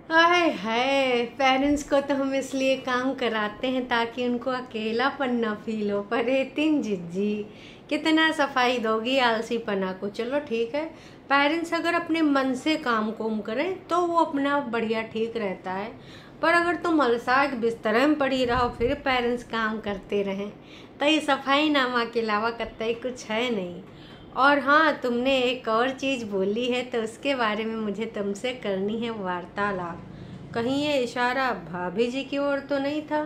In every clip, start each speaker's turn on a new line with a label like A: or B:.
A: हाय हाय, parents को तो हम इसलिए काम कराते हैं ताकि उनको अकेलापन ना फील हो। पर तीन जिज्जी कितना सफाई दोगी आलसीपना को। चलो ठीक है, पेरेंट्स अगर अपने मन से काम कोम करें तो वो अपना बढ़िया ठीक रहता है। पर अगर तुम अलसाक बिस्तर में पड़ी रहो फिर पेरेंट्स काम करते रहें तो ये सफाई नामा के अलावा कतई कुछ है नहीं। और हाँ, तुमने एक और चीज़ बोली है तो उसके बारे में मुझे तुमसे करनी है वार्तालाप। कहीं ये इशारा भाभी जी की ओर तो नहीं था?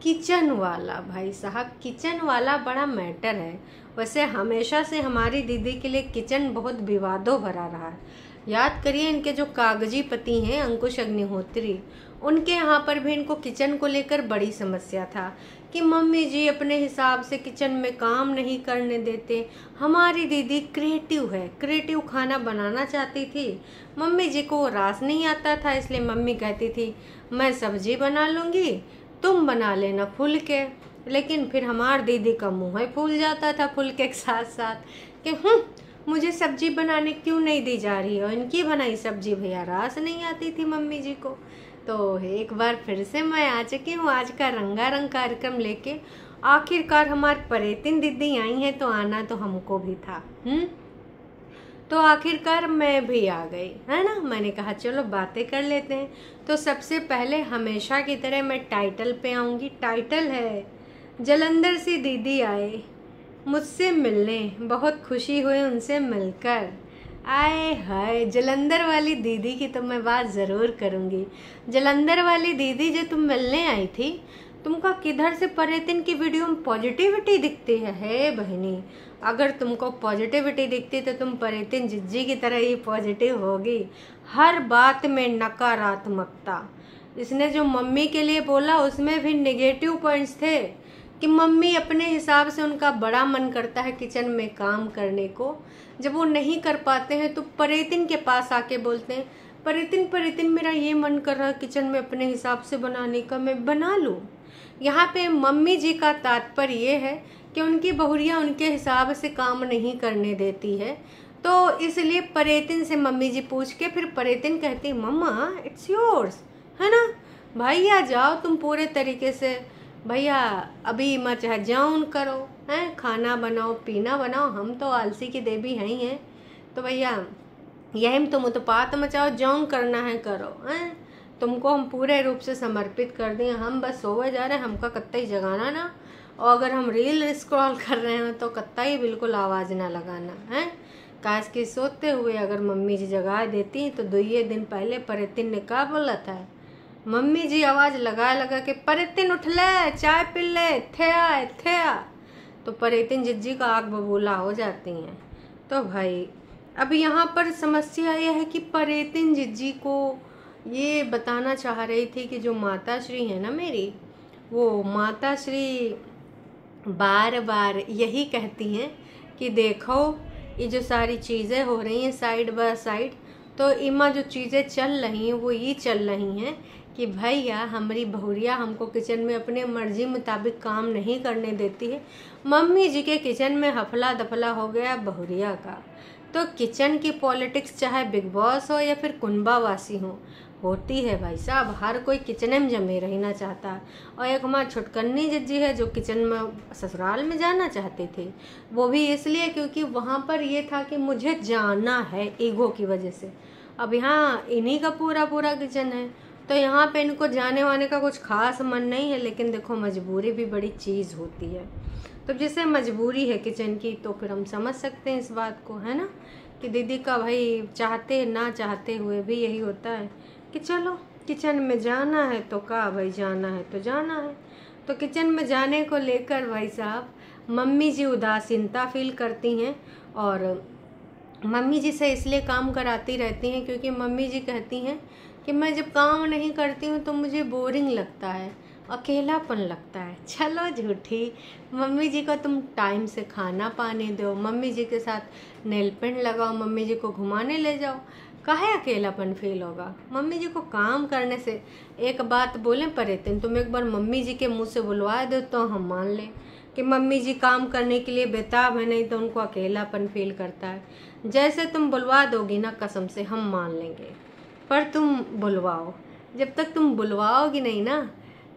A: किचन वाला, भाई साहब किचन वाला बड़ा मैटर है। वैसे हमेशा से हमारी दीदी के लिए किचन बहुत विवादों भरा रहा है। याद करिए, इनके जो कागजी पति हैं अंकुश अग्निहोत्री, उनके यहाँ पर भी इनको किचन को लेकर बड़ी समस्या था कि मम्मी जी अपने हिसाब से किचन में काम नहीं करने देते। हमारी दीदी क्रिएटिव है, क्रिएटिव खाना बनाना चाहती थी। मम्मी जी को रास नहीं आता था, इसलिए मम्मी कहती थी मैं सब्जी बना लूँगी, तुम बना लेना फुल के। लेकिन फिर हमारी दीदी का मुँह ही फूल जाता था फुल के साथ साथ कि मुझे सब्जी बनाने क्यों नहीं दी जा रही है, और इनकी बनाई सब्जी भैया रास नहीं आती थी मम्मी जी को। तो एक बार फिर से मैं आ चुकी हूँ आज का रंगारंग कार्यक्रम लेके। आखिरकार हमारी परेतिन दीदी आई हैं तो आना तो हमको भी था। तो आखिरकार मैं भी आ गई, है ना। मैंने कहा चलो बातें कर लेते हैं। तो सबसे पहले हमेशा की तरह मैं टाइटल पे आऊँगी। टाइटल है जलंधर से दीदी आए मुझसे मिलने, बहुत खुशी हुई उनसे मिलकर। आए हाय, जलंधर वाली दीदी की तो मैं बात ज़रूर करूँगी। जलंधर वाली दीदी जो तुम मिलने आई थी, तुमको किधर से परेतिन की वीडियो में पॉजिटिविटी दिखती है बहनी। अगर तुमको पॉजिटिविटी दिखती तो तुम परेतिन जिज्जी की तरह ही पॉजिटिव होगी। हर बात में नकारात्मकता। इसने जो मम्मी के लिए बोला उसमें भी नेगेटिव पॉइंट्स थे कि मम्मी अपने हिसाब से, उनका बड़ा मन करता है किचन में काम करने को। जब वो नहीं कर पाते हैं तो परेतिन के पास आके बोलते हैं परेतिन मेरा ये मन कर रहा है किचन में अपने हिसाब से बनाने का, मैं बना लूँ। यहाँ पे मम्मी जी का तात्पर्य ये है कि उनकी बहुरिया उनके हिसाब से काम नहीं करने देती है। तो इसलिए परेतिन से मम्मी जी पूछ के फिर परेतिन कहती मम्मा इट्स योर्स, है ना भैया, जाओ तुम पूरे तरीके से, भैया अभी मत चाहे जाऊन करो, हैं खाना बनाओ पीना बनाओ, हम तो आलसी की देवी हैं ही हैं। तो भैया यही तुम उत्पात मचाओ, जाऊन करना है करो, हैं तुमको हम पूरे रूप से समर्पित कर दें। हम बस सोए जा रहे हैं, हमका कत्ता ही जगाना ना, और अगर हम रील स्क्रॉल कर रहे हैं तो कत्ता ही बिल्कुल आवाज़ ना लगाना है। काश कि सोते हुए अगर मम्मी जी जगा देती तो 2 दिन पहले परेतिन ने क्या बोला था, मम्मी जी आवाज़ लगा के परेतिन उठ ले, चाय पी ले, थे आ। तो परेतिन जिज्जी का आग बबूला हो जाती हैं। तो भाई अब यहाँ पर समस्या यह है कि परेतिन जिज्जी को ये बताना चाह रही थी कि जो माता श्री है ना मेरी, वो माता श्री बार बार यही कहती हैं कि देखो ये जो सारी चीज़ें हो रही हैं साइड बाय साइड, तो इमा जो चीज़ें चल रही हैं वो ये चल रही हैं कि भैया हमारी बहुरिया हमको किचन में अपने मर्जी मुताबिक काम नहीं करने देती है। मम्मी जी के किचन में हफला दफला हो गया बहुरिया का। तो किचन की पॉलिटिक्स चाहे बिग बॉस हो या फिर कुंबावासी हो, होती है भाई साहब। हर कोई किचन में जमे रहना चाहता है। और एक हमारी छुटकन्नी जिज्जी है जो किचन में ससुराल में जाना चाहती थी, वो भी इसलिए क्योंकि वहाँ पर ये था कि मुझे जाना है ईगो की वजह से। अब यहाँ इन्हीं का पूरा किचन है तो यहाँ पे इनको जाने वाने का कुछ खास मन नहीं है। लेकिन देखो मजबूरी भी बड़ी चीज़ होती है, तो जिसे मजबूरी है किचन की तो फिर हम समझ सकते हैं इस बात को, है ना। कि दीदी का भाई चाहते ना चाहते हुए भी यही होता है कि चलो किचन में जाना है तो का भाई, जाना है तो जाना है। तो किचन में जाने को लेकर भाई साहब मम्मी जी उदासीनता फील करती हैं, और मम्मी जी से इसलिए काम कराती रहती हैं क्योंकि मम्मी जी कहती हैं कि मैं जब काम नहीं करती हूँ तो मुझे बोरिंग लगता है, अकेलापन लगता है। चलो झूठी, मम्मी जी को तुम टाइम से खाना पानी दो, मम्मी जी के साथ नेल पेंट लगाओ, मम्मी जी को घुमाने ले जाओ, काहे अकेलापन फील होगा। मम्मी जी को काम करने से एक बात बोलें परेतिन, तुम एक बार मम्मी जी के मुंह से बुलवा दो तो हम मान लें कि मम्मी जी काम करने के लिए बेताब है, नहीं तो उनको अकेलापन फील करता है। जैसे तुम बुलवा दोगी ना कसम से हम मान लेंगे। पर तुम बुलवाओ। जब तक तुम बुलवाओगी नहीं ना,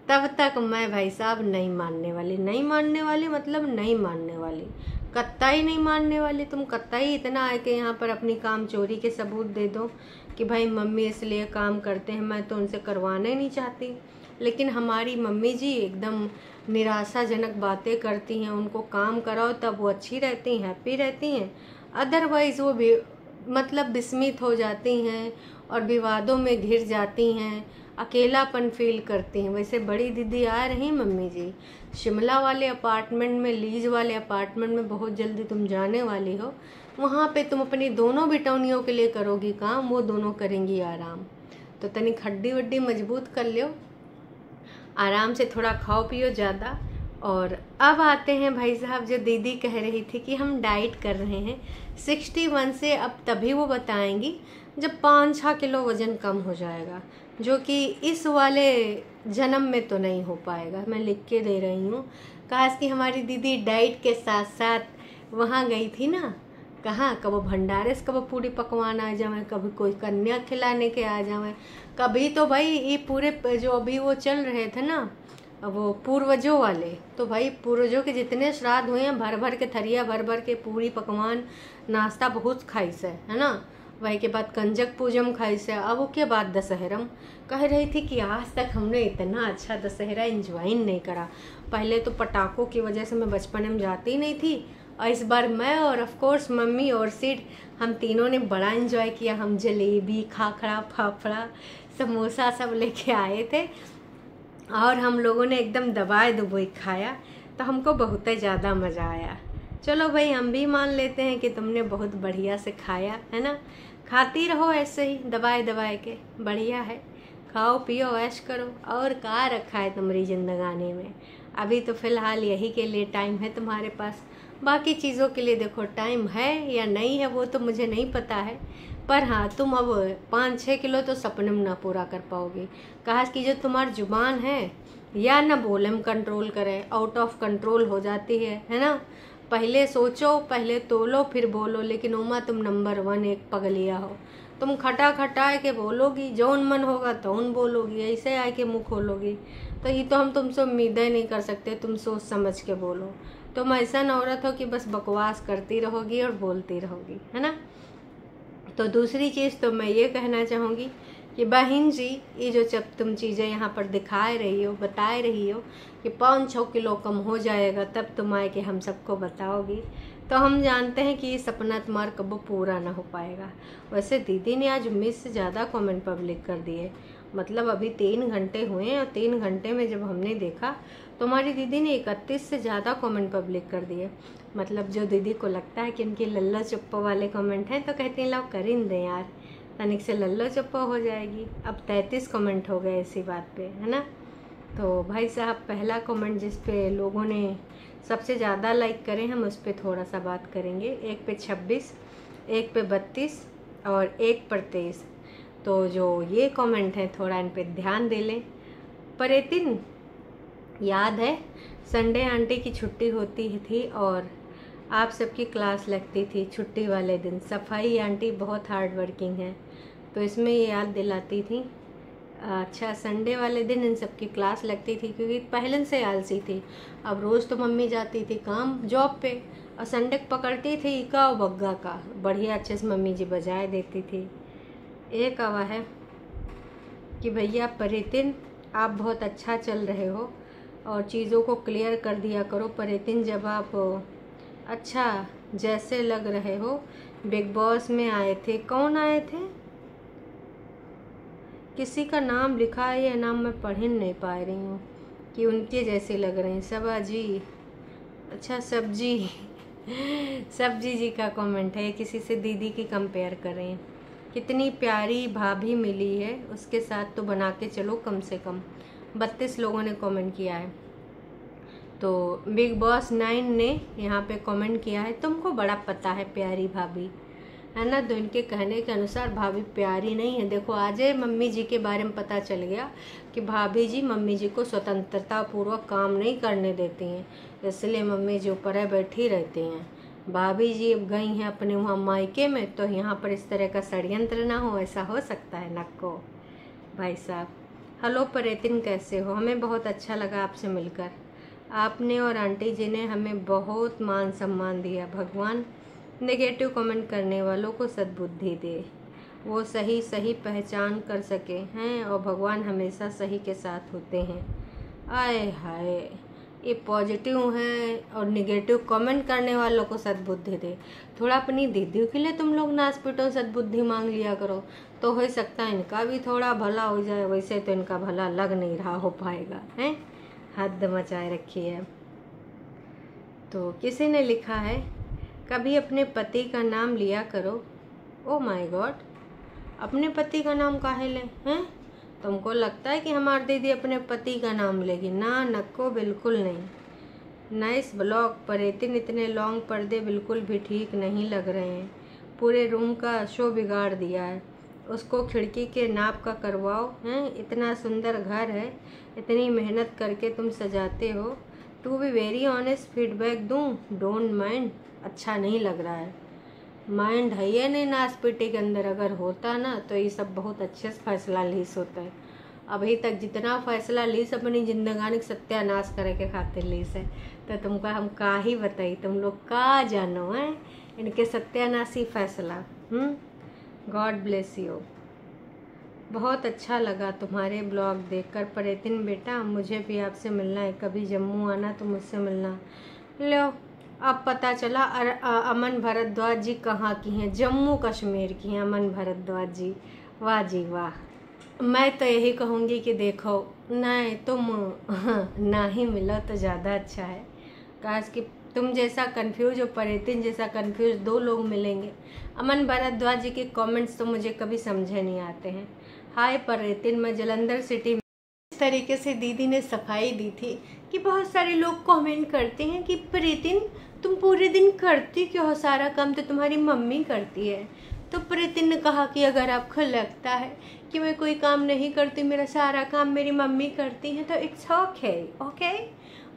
A: तब तक मैं भाई साहब नहीं मानने वाली। नहीं मानने वाली मतलब नहीं मानने वाली, कत्ताई नहीं मानने वाली। तुम कत्ताई इतना है कि यहाँ पर अपनी काम चोरी के सबूत दे दो कि भाई मम्मी इसलिए काम करते हैं, मैं तो उनसे करवाना ही नहीं चाहती। लेकिन हमारी मम्मी जी एकदम निराशाजनक बातें करती हैं। उनको काम कराओ तब वो अच्छी रहती हैं, हैप्पी रहती हैं, अदरवाइज़ वो भी मतलब विस्मित हो जाती हैं और विवादों में घिर जाती हैं, अकेलापन फील करती हैं। वैसे बड़ी दीदी आ रही मम्मी जी शिमला वाले अपार्टमेंट में, लीज वाले अपार्टमेंट में बहुत जल्दी तुम जाने वाली हो। वहाँ पे तुम अपनी दोनों बिटौनियों के लिए करोगी काम, वो दोनों करेंगी आराम। तो तनिक हड्डी वड्डी मजबूत कर लो, आराम से थोड़ा खाओ पियो ज़्यादा। और अब आते हैं भाई साहब, जो दीदी कह रही थी कि हम डाइट कर रहे हैं 61 से, अब तभी वो बताएंगी जब 5-6 किलो वज़न कम हो जाएगा, जो कि इस वाले जन्म में तो नहीं हो पाएगा। मैं लिख के दे रही हूँ। काश कि हमारी दीदी डाइट के साथ साथ वहाँ गई थी ना, कहाँ, कब भंडारे से कब पूरी पकवान आ जाए, कभी कोई कन्या खिलाने के आ जाए, कभी तो भाई ये पूरे जो अभी वो चल रहे थे ना वो पूर्वजों वाले, तो भाई पूर्वजों के जितने श्राद्ध हुए हैं भर भर के थरिया भर भर के पूरी पकवान नाश्ता बहुत खाई से है ना। वही के बाद कंजक पूजम खाई से, अब उसके बाद दशहरम। कह रही थी कि आज तक हमने इतना अच्छा दशहरा एंजॉय नहीं करा। पहले तो पटाखों की वजह से मैं बचपन में जाती नहीं थी, और इस बार मैं और ऑफ कोर्स मम्मी और सिड हम तीनों ने बड़ा एंजॉय किया। हम जलेबी, खाखड़ा, फाफड़ा, समोसा सब लेके आए थे और हम लोगों ने एकदम दबाए दुबोई खाया, तो हमको बहुत ही ज़्यादा मज़ा आया। चलो भाई, हम भी मान लेते हैं कि तुमने बहुत बढ़िया से खाया है ना। खाती रहो ऐसे ही दबाए दबाए के, बढ़िया है। खाओ पियो ऐश करो, और क्या रखा है तुम्हारी जिंदगानी में। अभी तो फ़िलहाल यही के लिए टाइम है तुम्हारे पास, बाकी चीज़ों के लिए देखो टाइम है या नहीं है वो तो मुझे नहीं पता है। पर हाँ, तुम अब 5-6 किलो तो सपने में ना पूरा कर पाओगे। कहा कि जो तुम्हारी जुबान है या ना बोले में कंट्रोल करे, आउट ऑफ कंट्रोल हो जाती है ना। पहले सोचो, पहले तोलो, फिर बोलो, लेकिन उमा तुम नंबर 1 एक पगलिया हो। तुम खटा खटाए के बोलोगी, जौन मन होगा तौन बोलोगी, ऐसे आए के मुँह खोलोगी, तो ये तो हम तुमसे उम्मीद ही नहीं कर सकते। तुम सोच समझ के बोलो। तुम ऐसा न औरत हो कि बस बकवास करती रहोगी और बोलती रहोगी, है ना। तो दूसरी चीज़ तो मैं ये कहना चाहूँगी कि बहन जी, ये जो जब तुम चीज़ें यहाँ पर दिखाए रही हो, बताए रही हो कि 5-6 किलो कम हो जाएगा, तब तुम आए कि हम सबको बताओगी, तो हम जानते हैं कि ये सपना तुम्हारा कब पूरा ना हो पाएगा। वैसे दीदी ने आज उम्मीद से ज़्यादा कमेंट पब्लिक कर दिए, मतलब अभी 3 घंटे हुए हैं और 3 घंटे में जब हमने देखा तो हमारी दीदी ने 31 से ज़्यादा कमेंट पब्लिक कर दिए। मतलब जो दीदी को लगता है कि उनके लल्ला चुप्पो वाले कमेंट हैं, तो कहती हैं लो कर ही दें यार, तनिक से लल्ला चुप्पो हो जाएगी। अब 33 कमेंट हो गए इसी बात पे, है ना। तो भाई साहब, पहला कमेंट जिस पे लोगों ने सबसे ज़्यादा लाइक करें, हम उस पर थोड़ा सा बात करेंगे। एक पे 26, एक पे 32 और एक पर 23। तो जो ये कमेंट है थोड़ा इन पे ध्यान दे लें। परेतिन, याद है संडे आंटी की छुट्टी होती थी और आप सबकी क्लास लगती थी छुट्टी वाले दिन। सफाई आंटी बहुत हार्ड वर्किंग है, तो इसमें ये याद दिलाती थी। अच्छा, संडे वाले दिन इन सबकी क्लास लगती थी क्योंकि पहले से आलसी थी। अब रोज़ तो मम्मी जाती थी काम जॉब पे, और संडे को पकड़ती थी इका और बग्गा का, बढ़िया अच्छे से मम्मी जी बजाए देती थी। एक आवा है कि भैया परेतिन, आप बहुत अच्छा चल रहे हो और चीज़ों को क्लियर कर दिया करो। परेतिन, जब आप अच्छा जैसे लग रहे हो बिग बॉस में आए थे, कौन आए थे, किसी का नाम लिखा है, यह नाम मैं पढ़ नहीं पा रही हूँ, कि उनके जैसे लग रहे हैं। सबा जी, अच्छा सब्जी सब्जी जी का कमेंट है, किसी से दीदी की कंपेयर करें। कितनी प्यारी भाभी मिली है, उसके साथ तो बना के चलो कम से कम। 32 लोगों ने कमेंट किया है। तो बिग बॉस 9 ने यहाँ पे कमेंट किया है, तुमको बड़ा पता है प्यारी भाभी, है ना। तो इनके कहने के अनुसार भाभी प्यारी नहीं है। देखो आज मम्मी जी के बारे में पता चल गया कि भाभी जी मम्मी जी को स्वतंत्रता पूर्वक काम नहीं करने देती हैं, इसलिए मम्मी जी ऊपर बैठी रहती हैं, भाभी जी अब गई हैं अपने वहाँ मायके में, तो यहाँ पर इस तरह का षड्यंत्र ना हो, ऐसा हो सकता है नक्को भाई साहब। हेलो परेतिन, कैसे हो? हमें बहुत अच्छा लगा आपसे मिलकर। आपने और आंटी जी ने हमें बहुत मान सम्मान दिया। भगवान नेगेटिव कमेंट करने वालों को सद्बुद्धि दे, वो सही सही पहचान कर सके हैं, और भगवान हमेशा सही के साथ होते हैं। आए हाय, ये पॉजिटिव हैं और निगेटिव कमेंट करने वालों को सद्बुद्धि दे। थोड़ा अपनी दीदियों के लिए तुम लोग नाच पिटो सद्बुद्धि मांग लिया करो, तो हो सकता है इनका भी थोड़ा भला हो जाए। वैसे तो इनका भला लग नहीं रहा हो पाएगा, हैं? हद मचाए रखी है। तो किसी ने लिखा है, कभी अपने पति का नाम लिया करो। ओ माय गॉड, अपने पति का नाम काहे लें? हैं? तुमको लगता है कि हमारी दीदी अपने पति का नाम लेगी? ना नक्को, बिल्कुल नहीं। नाइस ब्लॉग परेतिन, इतने लॉन्ग पर्दे बिल्कुल भी ठीक नहीं लग रहे हैं, पूरे रूम का शो बिगाड़ दिया है। उसको खिड़की के नाप का करवाओ। हैं? इतना सुंदर घर है, इतनी मेहनत करके तुम सजाते हो। To be very honest feedback दूँ, डोंट माइंड, अच्छा नहीं लग रहा है। माइंड है ये नहीं नासपीटी के अंदर, अगर होता ना तो ये सब बहुत अच्छे से फैसला लीस होता है। अभी तक जितना फैसला लीस अपनी जिंदगानी का सत्यानाश करे के खातिर लीस है, तो तुमको हम का ही बताई, तुम लोग का जानो है इनके सत्यानाशी फैसला। God bless you. बहुत अच्छा लगा तुम्हारे ब्लॉग देखकर परेतिन बेटा, मुझे भी आपसे मिलना है, कभी जम्मू आना तो मुझसे मिलना। लो, अब पता चला अमन भारद्वाज जी कहाँ की हैं, जम्मू कश्मीर की हैं अमन भारद्वाज जी। वाह जी वाह। मैं तो यही कहूँगी कि देखो, नहीं तुम ना ही मिलो तो ज़्यादा अच्छा है। काश कि तुम जैसा कंफ्यूज और परेतिन जैसा कंफ्यूज दो लोग मिलेंगे। अमन भारद्वाज जी के कमेंट्स तो मुझे कभी समझे नहीं आते हैं। हाय परेतिन, मैं जलंधर सिटी में। इस तरीके से दीदी ने सफाई दी थी कि बहुत सारे लोग कमेंट करते हैं कि परेतिन तुम पूरे दिन करती क्यों हो, सारा काम तो तुम्हारी मम्मी करती है। तो परेतिन ने कहा कि अगर आपको लगता है कि मैं कोई काम नहीं करती, मेरा सारा काम मेरी मम्मी करती हैं, तो it's okay, okay,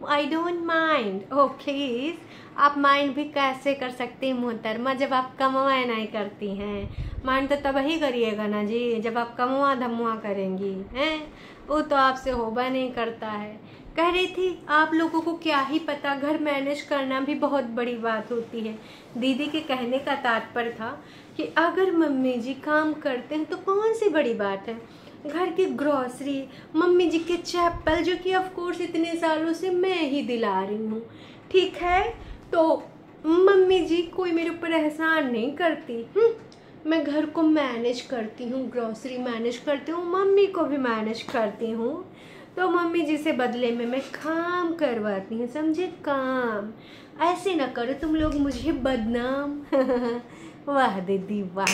A: I don't mind. O please, आप माइंड भी कैसे कर सकती हैं मोहतरमा, जब आप कमवाए नहीं करती हैं। माइंड तो तब ही करिएगा ना जी जब आप कमवा धमवा करेंगी, हैं? वो तो आपसे होबा नहीं करता है। कह रही थी आप लोगों को क्या ही पता, घर मैनेज करना भी बहुत बड़ी बात होती है। दीदी के कहने का तात्पर्य था कि अगर मम्मी जी काम करते हैं तो कौन सी बड़ी बात है। घर की ग्रॉसरी, मम्मी जी के चैपल, जो कि ऑफ कोर्स इतने सालों से मैं ही दिला रही हूँ, ठीक है? तो मम्मी जी कोई मेरे ऊपर एहसान नहीं करती। मैं घर को मैनेज करती हूँ, ग्रॉसरी मैनेज करती हूँ, मम्मी को भी मैनेज करती हूँ, तो मम्मी जी से बदले में मैं काम करवाती हूँ, समझे? काम। ऐसे ना करो तुम लोग मुझे बदनाम। वाह दीदी वाह।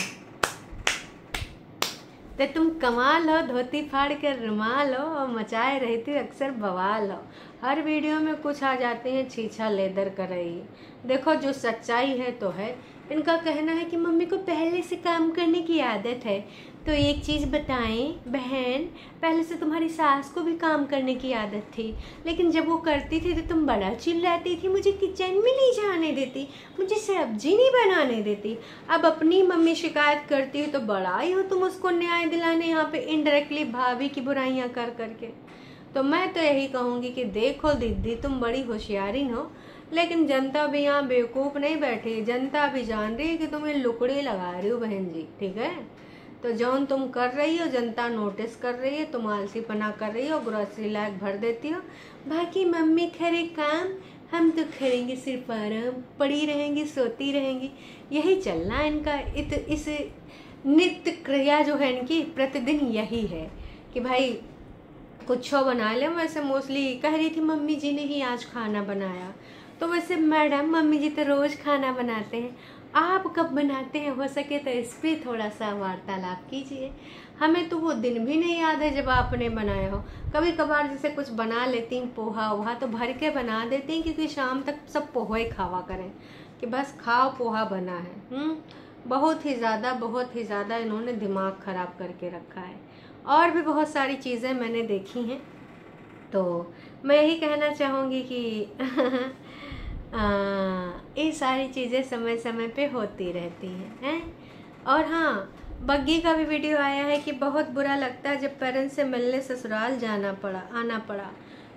A: तो तुम कमाल हो, धोती फाड़ कर रुमाल हो और मचाए रहती अक्सर बवाल हो। हर वीडियो में कुछ आ जाते हैं छीछा लेदर कर रही। देखो जो सच्चाई है तो है। इनका कहना है कि मम्मी को पहले से काम करने की आदत है। तो एक चीज़ बताएं बहन, पहले से तुम्हारी सास को भी काम करने की आदत थी, लेकिन जब वो करती थी तो तुम बड़ा चिल्लाती थी, मुझे किचन में नहीं जाने देती, मुझे सब्जी नहीं बनाने देती। अब अपनी मम्मी शिकायत करती है तो बड़ा ही हो तुम उसको न्याय दिलाने, यहाँ पे इनडायरेक्टली भाभी की बुराइयाँ कर करके। तो मैं तो यही कहूँगी कि देखो दीदी, तुम बड़ी होशियारी हो, लेकिन जनता भी यहाँ बेवकूफ़ नहीं बैठी, जनता भी जान रही है कि तुम्हें लुकड़ी लगा रही हो बहन जी, ठीक है? तो जौन तुम कर रही हो जनता नोटिस कर रही है, तुम आलसीपना कर रही हो, ग्रोसरी लायक भर देती हो, बाकी मम्मी करे काम, हम तो करेंगे सिर्फ आराम, पड़ी रहेंगी, सोती रहेंगी। यही चलना है इनका। इस नित्य क्रिया जो है इनकी प्रतिदिन यही है कि भाई कुछ बना ले। वैसे मोस्टली कह रही थी मम्मी जी ने ही आज खाना बनाया, तो वैसे मैडम मम्मी जी तो रोज़ खाना बनाते हैं, आप कब बनाते हैं? हो सके तो इस पर थोड़ा सा वार्तालाप कीजिए। हमें तो वो दिन भी नहीं याद है जब आपने बनाया हो। कभी कभार जैसे कुछ बना लेती हैं, पोहा वोहा तो भर के बना देती हैं, क्योंकि शाम तक सब पोहा ही खावा करें कि बस खाओ पोहा बना है। बहुत ही ज़्यादा इन्होंने दिमाग ख़राब करके रखा है। और भी बहुत सारी चीज़ें मैंने देखी हैं, तो मैं यही कहना चाहूँगी कि ये सारी चीज़ें समय समय पे होती रहती हैं। और हाँ, बग्गी का भी वीडियो आया है कि बहुत बुरा लगता है जब पेरेंट्स से मिलने ससुराल आना पड़ा।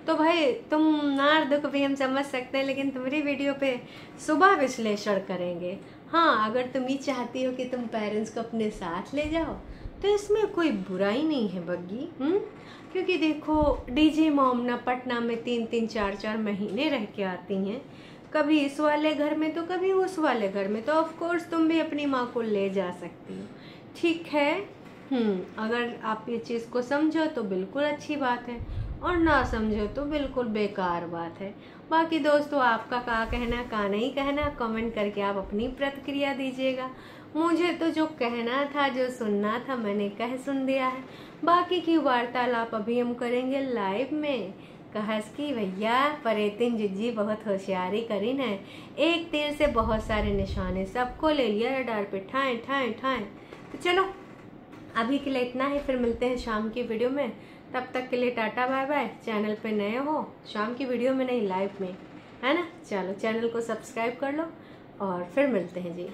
A: तो भाई तुम नार दुख भी हम समझ सकते हैं, लेकिन तुम्हारी वीडियो पे सुबह विश्लेषण करेंगे। हाँ, अगर तुम ही चाहती हो कि तुम पेरेंट्स को अपने साथ ले जाओ तो इसमें कोई बुराई नहीं है बग्गी। क्योंकि देखो, डीजे मॉम ना पटना में 3-3 4-4 महीने रह के आती हैं, कभी इस वाले घर में तो कभी उस वाले घर में। तो ऑफ कोर्स तुम भी अपनी माँ को ले जा सकती हो, ठीक है। अगर आप ये चीज़ को समझो तो बिल्कुल अच्छी बात है, और ना समझो तो बिल्कुल बेकार बात है। बाकी दोस्तों, आपका क्या कहना का नहीं कहना, कमेंट करके आप अपनी प्रतिक्रिया दीजिएगा। मुझे तो जो कहना था, जो सुनना था, मैंने कह सुन दिया है। बाकी की वार्तालाप अभी हम करेंगे लाइव में। कहस की भैया परेतिन जिज्जी बहुत होशियारी करी न, एक तीर से बहुत सारे निशाने, सबको ले लिया रडार पे, ठाएं ठाएं ठाएं। तो चलो अभी के लिए इतना ही, फिर मिलते हैं शाम की वीडियो में। तब तक के लिए टाटा बाय बाय। चैनल पे नए हो, शाम की वीडियो में नहीं लाइव में, है ना। चलो चैनल को सब्सक्राइब कर लो और फिर मिलते हैं जी।